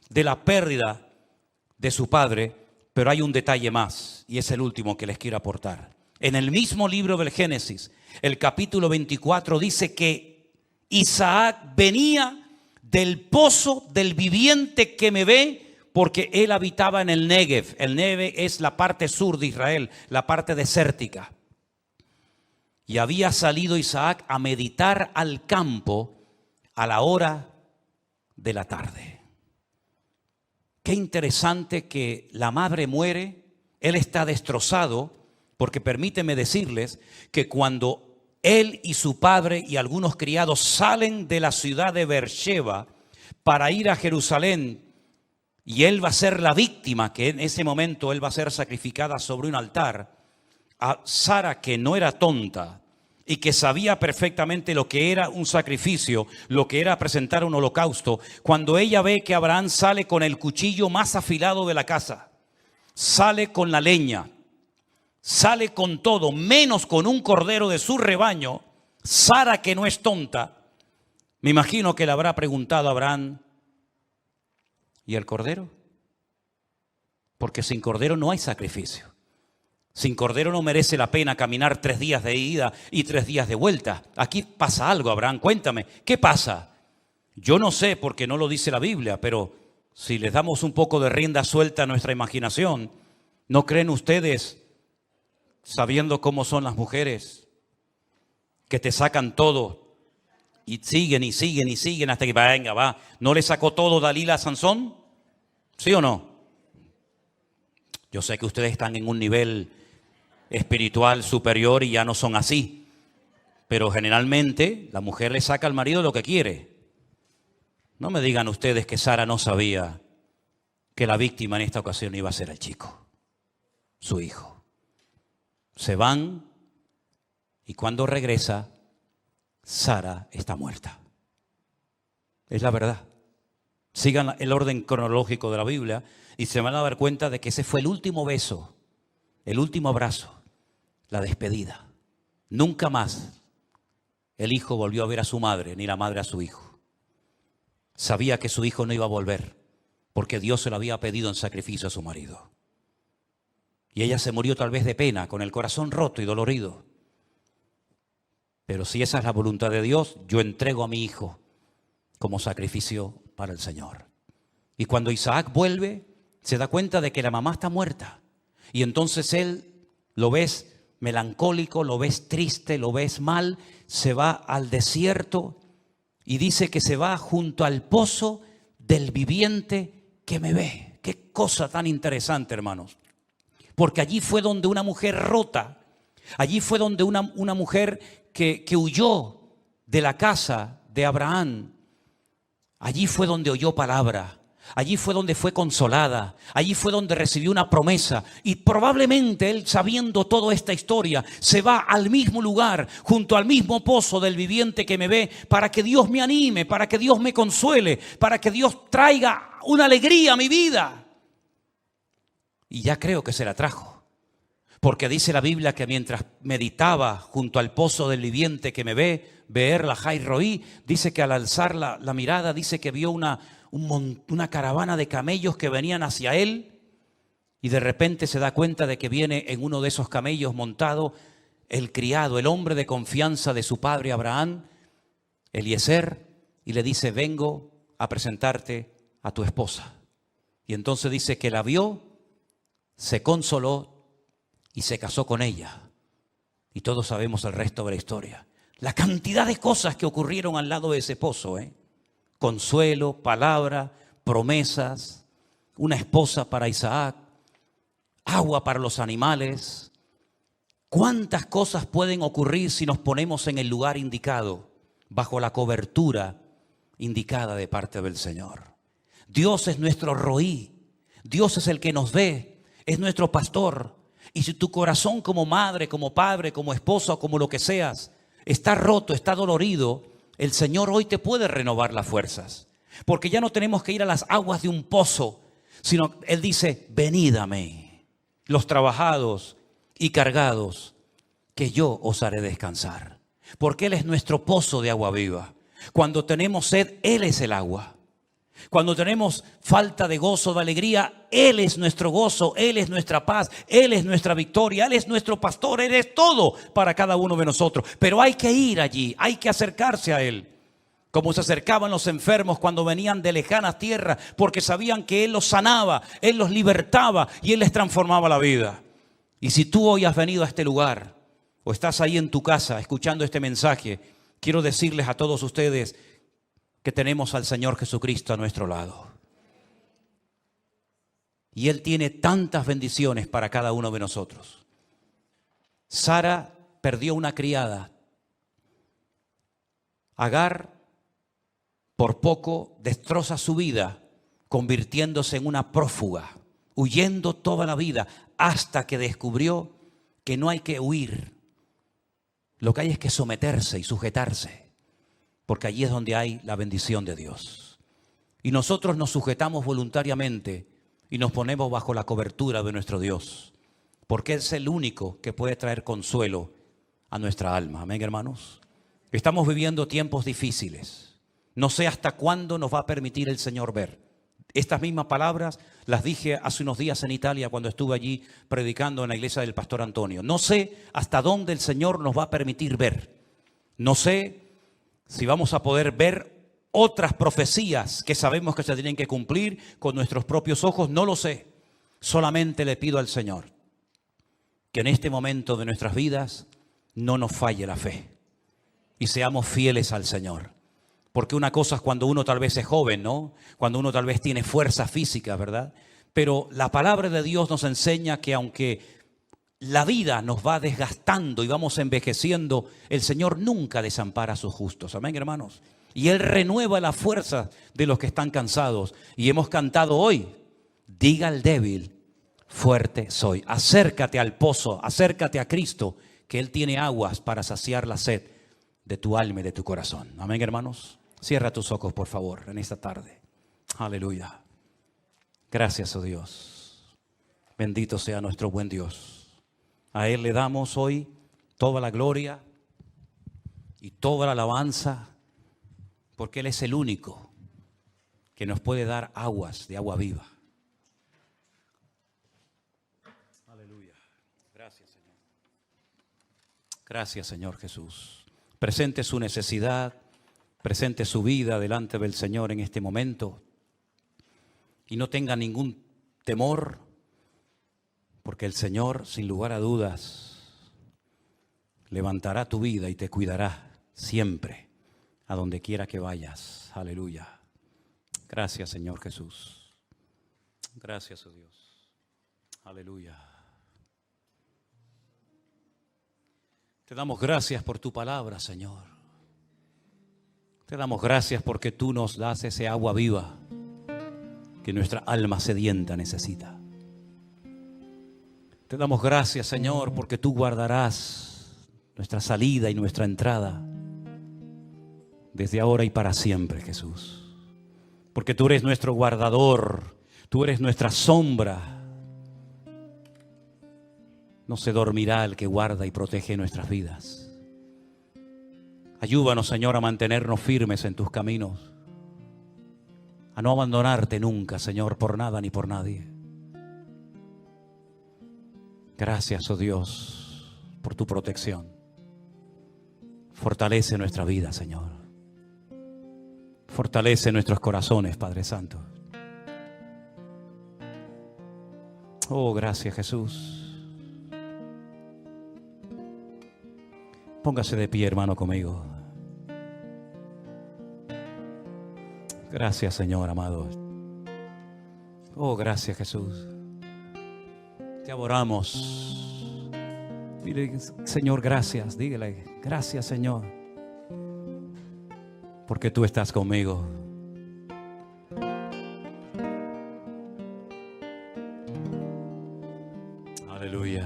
de la pérdida de su padre. Pero hay un detalle más, y es el último que les quiero aportar. En el mismo libro del Génesis, el capítulo 24 dice que Isaac venía del pozo del viviente que me ve, porque él habitaba en el Negev. El Negev es la parte sur de Israel, la parte desértica. Y había salido Isaac a meditar al campo a la hora de la tarde. Qué interesante que la madre muere, él está destrozado. Porque permíteme decirles que cuando él y su padre y algunos criados salen de la ciudad de Beersheba para ir a Jerusalén, y él va a ser la víctima, que en ese momento él va a ser sacrificada sobre un altar, a Sara, que no era tonta y que sabía perfectamente lo que era un sacrificio, lo que era presentar un holocausto, cuando ella ve que Abraham sale con el cuchillo más afilado de la casa, sale con la leña, sale con todo, menos con un cordero de su rebaño, Sara, que no es tonta, me imagino que le habrá preguntado a Abraham, ¿y el cordero? Porque sin cordero no hay sacrificio. Sin cordero no merece la pena caminar 3 días de ida y 3 días de vuelta. Aquí pasa algo, Abraham, cuéntame, ¿qué pasa? Yo no sé porque no lo dice la Biblia, pero si les damos un poco de rienda suelta a nuestra imaginación, ¿no creen ustedes, sabiendo cómo son las mujeres, que te sacan todo y siguen y siguen y siguen hasta que venga, va? ¿No le sacó todo Dalila a Sansón? ¿Sí o no? Yo sé que ustedes están en un nivel espiritual superior y ya no son así, pero generalmente la mujer le saca al marido lo que quiere. No me digan ustedes que Sara no sabía que la víctima en esta ocasión iba a ser el chico, su hijo. Se van y cuando regresa, Sara está muerta. Es la verdad. Sigan el orden cronológico de la Biblia y se van a dar cuenta de que ese fue el último beso, el último abrazo, la despedida. Nunca más el hijo volvió a ver a su madre, ni la madre a su hijo. Sabía que su hijo no iba a volver, porque Dios se lo había pedido en sacrificio a su marido. Y ella se murió tal vez de pena, con el corazón roto y dolorido. Pero si esa es la voluntad de Dios, yo entrego a mi hijo como sacrificio para el Señor. Y cuando Isaac vuelve, se da cuenta de que la mamá está muerta. Y entonces él, lo ves melancólico, lo ves triste, lo ves mal, se va al desierto y dice que se va junto al pozo del viviente que me ve. Qué cosa tan interesante, hermanos. Porque allí fue donde una mujer rota, allí fue donde una mujer que huyó de la casa de Abraham, allí fue donde oyó palabra. Allí fue donde fue consolada, allí fue donde recibió una promesa y probablemente él, sabiendo toda esta historia, se va al mismo lugar, junto al mismo pozo del viviente que me ve, para que Dios me anime, para que Dios me consuele, para que Dios traiga una alegría a mi vida. Y ya creo que se la trajo, porque dice la Biblia que mientras meditaba junto al pozo del viviente que me ve, Beer Lahai Roí, dice que al alzar la mirada, dice que vio una caravana de camellos que venían hacia él y de repente se da cuenta de que viene en uno de esos camellos montado el criado, el hombre de confianza de su padre Abraham, Eliezer, y le dice: vengo a presentarte a tu esposa. Y entonces dice que la vio, se consoló y se casó con ella. Y todos sabemos el resto de la historia. La cantidad de cosas que ocurrieron al lado de ese pozo, Consuelo, palabra, promesas, una esposa para Isaac, agua para los animales. ¿Cuántas cosas pueden ocurrir si nos ponemos en el lugar indicado, bajo la cobertura indicada de parte del Señor? Dios es nuestro roí, Dios es el que nos ve, es nuestro pastor. Y si tu corazón como madre, como padre, como esposa o como lo que seas, está roto, está dolorido, el Señor hoy te puede renovar las fuerzas. Porque ya no tenemos que ir a las aguas de un pozo, sino Él dice: venid a mí, los trabajados y cargados, que yo os haré descansar. Porque Él es nuestro pozo de agua viva. Cuando tenemos sed, Él es el agua. Cuando tenemos falta de gozo, de alegría, Él es nuestro gozo, Él es nuestra paz, Él es nuestra victoria, Él es nuestro pastor, Él es todo para cada uno de nosotros. Pero hay que ir allí, hay que acercarse a Él. Como se acercaban los enfermos cuando venían de lejanas tierras, porque sabían que Él los sanaba, Él los libertaba y Él les transformaba la vida. Y si tú hoy has venido a este lugar o estás ahí en tu casa escuchando este mensaje, quiero decirles a todos ustedes que tenemos al Señor Jesucristo a nuestro lado. Y Él tiene tantas bendiciones para cada uno de nosotros. Sara perdió una criada. Agar, por poco, destroza su vida, convirtiéndose en una prófuga, huyendo toda la vida, hasta que descubrió que no hay que huir. Lo que hay es que someterse y sujetarse. Porque allí es donde hay la bendición de Dios. Y nosotros nos sujetamos voluntariamente y nos ponemos bajo la cobertura de nuestro Dios. porque es el único que puede traer consuelo a nuestra alma. Amén, hermanos. Estamos viviendo tiempos difíciles. No sé hasta cuándo nos va a permitir el Señor ver. Estas mismas palabras las dije hace unos días en Italia cuando estuve allí predicando en la iglesia del pastor Antonio. No sé hasta dónde el Señor nos va a permitir ver. No sé si vamos a poder ver otras profecías que sabemos que se tienen que cumplir con nuestros propios ojos. No lo sé. Solamente le pido al Señor que en este momento de nuestras vidas no nos falle la fe y seamos fieles al Señor. Porque una cosa es cuando uno tal vez es joven, ¿no? Cuando uno tal vez tiene fuerza física, ¿verdad? Pero la palabra de Dios nos enseña que aunque la vida nos va desgastando y vamos envejeciendo, el Señor nunca desampara a sus justos. Amén, hermanos. Y Él renueva la fuerza de los que están cansados. Y hemos cantado hoy, diga al débil, fuerte soy. Acércate al pozo, acércate a Cristo, que Él tiene aguas para saciar la sed de tu alma y de tu corazón. Amén, hermanos. Cierra tus ojos, por favor, en esta tarde. Aleluya. Gracias, oh Dios. Bendito sea nuestro buen Dios. A Él le damos hoy toda la gloria y toda la alabanza, porque Él es el único que nos puede dar aguas de agua viva. Aleluya. Gracias, Señor. Gracias, Señor Jesús. Presente su necesidad, presente su vida delante del Señor en este momento y no tenga ningún temor, porque el Señor, sin lugar a dudas, levantará tu vida y te cuidará siempre, a donde quiera que vayas. Aleluya. Gracias, Señor Jesús. Gracias, oh Dios. Aleluya. Te damos gracias por tu palabra, Señor. Te damos gracias porque tú nos das ese agua viva que nuestra alma sedienta necesita. Te damos gracias, Señor, porque tú guardarás nuestra salida y nuestra entrada desde ahora y para siempre, Jesús. Porque tú eres nuestro guardador, tú eres nuestra sombra. No se dormirá el que guarda y protege nuestras vidas. Ayúdanos, Señor, a mantenernos firmes en tus caminos, a no abandonarte nunca, Señor, por nada ni por nadie. Gracias, oh Dios, por tu protección. Fortalece nuestra vida, Señor. Fortalece nuestros corazones, Padre Santo. Oh, gracias, Jesús. Póngase de pie, hermano, conmigo. Gracias, Señor amado. Oh, gracias, Jesús. Te adoramos. Dile, Señor, gracias. Dígale, gracias, Señor, porque tú estás conmigo. Aleluya.